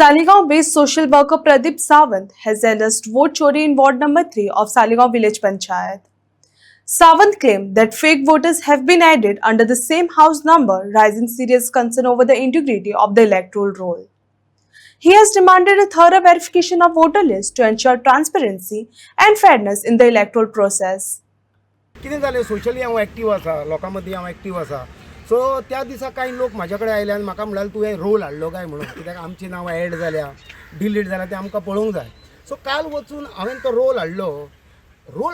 Saligaon-based social worker Pradeep Sawant has alleged vote chori in ward number 3 of Saligaon Village Panchayat. Sawant claimed that fake voters have been added under the same house number, raising serious concern over the integrity of the electoral roll. He has demanded a thorough verification of voter lists to ensure transparency and fairness in the electoral process. कितें जालें socially हांव active आसा लोकां मदीं हांव active आसा so त्या दिसा कांय लोक म्हाजे कडेन आयले आनी म्हाका म्हणलें तुवें रोल हाडलो काय म्हणून कित्याक आमची नांवां एड जाल्या डिलीट जाल्या तें आमकां पळोवंक जाय सो काल वचून हांवें तो रोल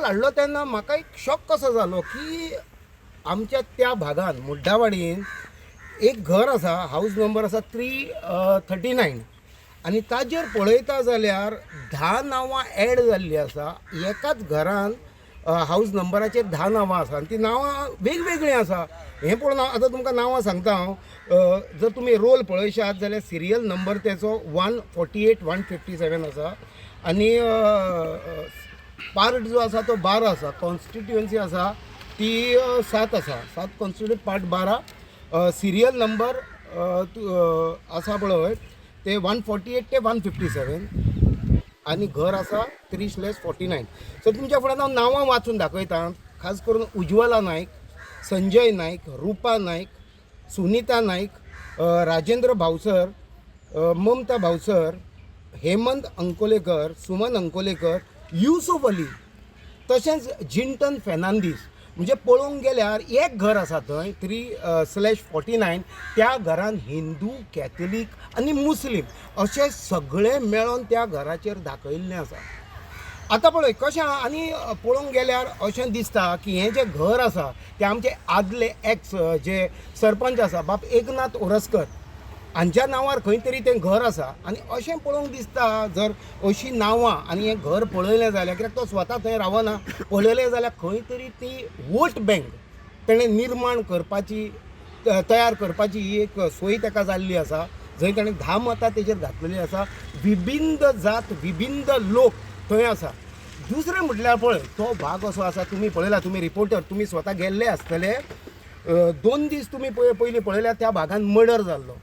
हाडलो तेन्ना म्हाका एक शॉक कसो जालो की आमच्या त्या भागान मुड्डावाडीन एक घर आसा हाऊस नंबर आसा 339 आनी ताजेर पळयता जाल्यार 10 नांवां एड जाल्लीं आसा एकाच घरान हाऊस नंबराचेर 10 नांवां आसा आनी ती नांवां वेगवेगळीं आसा हें पळोवन हांव आतां तुमकां नांवां सांगता हांव जर तुमी रोल पळयशात जाल्यार सिरियल नंबर तेचो 148 157 आसा आनी पार्ट जो आसा तो 12 आसा कॉन्स्टिट्युएन्सी आसा ती 7 आसा 7 कॉन्स्टिट्युएंट पार्ट 12 सिरियल नंबर आसा पळय ते 148 ते 157 आनी घर आसा 3/49 सो तुमच्या फुड्यान हांव नांवां वाचून दाखयता खास करून उज्वला नायक संजय नायक रुपा नायक सुनीता नायक राजेंद्र भावसर ममता भावसर हेमंत अंकोलेकर सुमन अंकोलेकर युसूफ अली तशेंच जिंटन फेर्नांदीस म्हणजे पळोवंक गेल्यार एक घर आसा थंय 3/49 त्या घरान हिंदू कॅथलीक आनी मुस्लीम अशे सगळे मेळोन त्या घराचेर दाखयल्लें आसा आतां पळय कशें आनी पळोवंक गेल्यार अशें दिसता की हें जें घर आसा तें आमचे आदले एक्स जे सरपंच आसा बाब एकनाथ ओरसकर हांच्या नांवार खंय तरी तें घर आसा आनी अशें पळोवंक दिसता जर अशीं नांवां आनी हें घर पळयलें जाल्यार कित्याक तो स्वता थंय रावना पळयलें जाल्यार खंय तरी ती वोट बँक तेणें निर्माण करपाची तयार करपाची ही एक सोय ताका जाल्ली आसा जंय ताणें 10 मतां तेजेर घातलेलीं आसा विभिन्न जात विभिन्न लोक थंय आसा दुसरें म्हटल्यार पळय तो भाग असो आसा तुमी पळयला तुमी रिपोर्टर तुमी स्वता गेल्ले आसतले 2 दीस तुमी पयलीं पळयल्यार त्या भागान मर्डर जाल्लो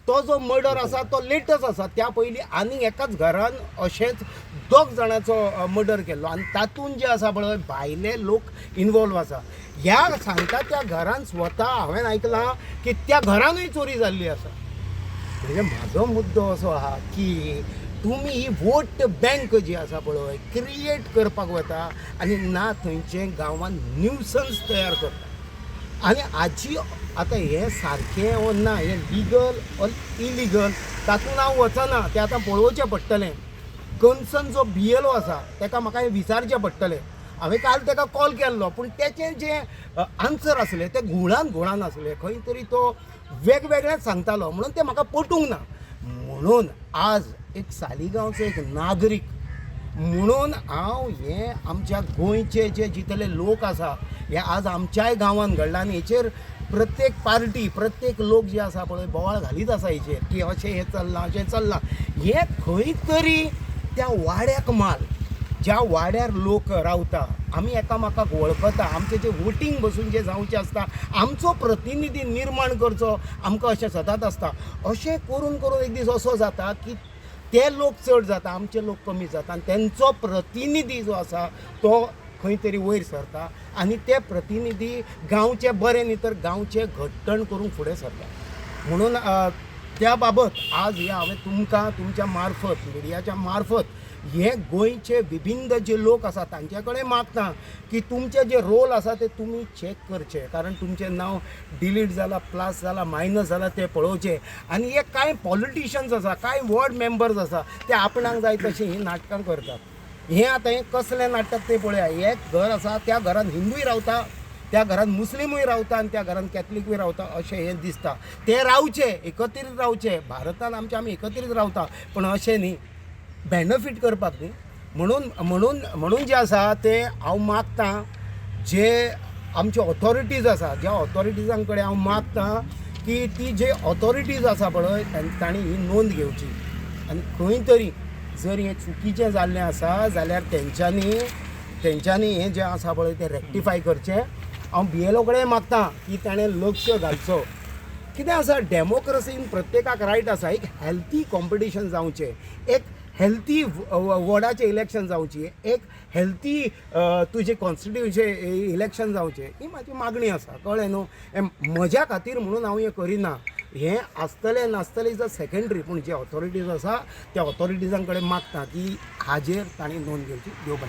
तो जो मर्डर आसा तो लेटस्ट आसा त्या पयलीं आनी एकाच घरान अशेंच 2 जाणांचो मर्डर केल्लो आनी तातूंत जे आसा पळय भायले लोक इनवॉल्व आसा ह्या सांगता त्या घरान स्वता हांवें आयकलां की त्या घरानूय चोरी जाल्ली आसा म्हणजे म्हाजो मुद्दो असो आहा की तुमी ही वोट बँक जी आसा पळय क्रिएट करपाक वता आनी ना थंयचे गांवांत न्यूसन्स तयार करता आनी हाची आतां हें सारकें वो ना हें लिगल ऑर इलिगल तातूंत हांव वचना तें आतां पळोवचें पडटलें कन्सर्न जो BLO आसा ताका म्हाका हें विचारचें पडटलें हांवें काल ताका कॉल केल्लो पूण तेचें जें आन्सर आसलें तें घुणान आसलें खंय तरी तो वेगवेगळेंच सांगतालो म्हणून तें म्हाका पटूंक ना म्हणून आज एक सालिगांवचो एक नागरीक म्हणून हांव हें आमच्या गोंयचे जे जितले लोक आसा हे आज आमच्याय गांवांत घडलां आनी हेचेर प्रत्येक पार्टी प्रत्येक लोक जे आसा पळय बोवाळ घालीत आसा हेचेर की अशें हें चल्लां हें खंय तरी त्या वाड्याक माल ज्या वाड्यार लोक रावता आमी एकामेकाक वळखता आमचें जें वोटींग बसून जें जावचें आसता आमचो प्रतिनिधी निर्माण करचो आमकां अशें सतत आसता अशें करून एक दीस असो जाता की ते लोक चड जाता आमचे लोक कमी जाता आनी तेंचो प्रतिनिधी जो आसा तो खंय तरी वयर सरता आनी ते प्रतिनिधी गांवचे बरें न्ही तर गांवचे घट्टण करून फुडें सरता म्हणून त्या बाबत आज हे हांवें तुमकां तुमच्या मार्फत मिडियाच्या मार्फत हे गोंयचे विभिन्न जे लोक आसा तांचे कडेन मागता की तुमचे जे रोल आसा ते तुमी चॅक करचे कारण तुमचें नांव डिलीट जालां प्लस जालां मायनस जालां तें पळोवचें आनी हे कांय पॉलिटिशियन्स आसा कांय वॉर्ड मेंबर्स आसा ते आपणाक जाय तशीं हीं नाटकां करतात हें आतां हें कसलें नाटक तें पळया एक घर आसा त्या घरान हिंदूय रावता त्या घरान मुस्लिमूय रावता आनी त्या घरान कॅथलीकूय रावता अशें हें दिसता ते रावचे एकत्रीत रावचे भारतान आमी एकत्रीत रावता पण अशें न्ही बेनिफीट करपाक न्ही म्हणून जे आसा ते हांव मागतां जे आमचे ऑथॉरिटीज आसा ज्या ऑथॉरिटीजां कडेन हांव मागतां की ती जे ऑथॉरिटीज आसा पळय तांणी ही नोंद घेवची आनी खंय तरी जर हें चुकीचें जाल्लें आसा जाल्यार तेंच्यांनी हें जें आसा पळय तें रेक्टिफाय करचें हांव BLO कडेन मागतां की ताणें लक्ष घालचो कितें आसा डेमोक्रेसीन प्रत्येकाक रायट आसा एक हेल्थी कॉम्पिटिशन जावचें, एक हेल्थी वॉर्डाचें इलेक्शन जावची, एक हेल्थी तुजें कॉन्स्टिट्युएन्सी इलेक्शन जावचें, ही म्हाजी मागणी आसा. कळ्ळें न्हू. म्हज्या खातीर म्हणून हांव हें करिना. हें आसतलें नासतलें इज अ सेकंडरी, पूण जे ऑथॉरिटीज आसा त्या ऑथॉरिटीजां कडेन मागता की हाजेर तांणी नोंद घेवची. देव बरें.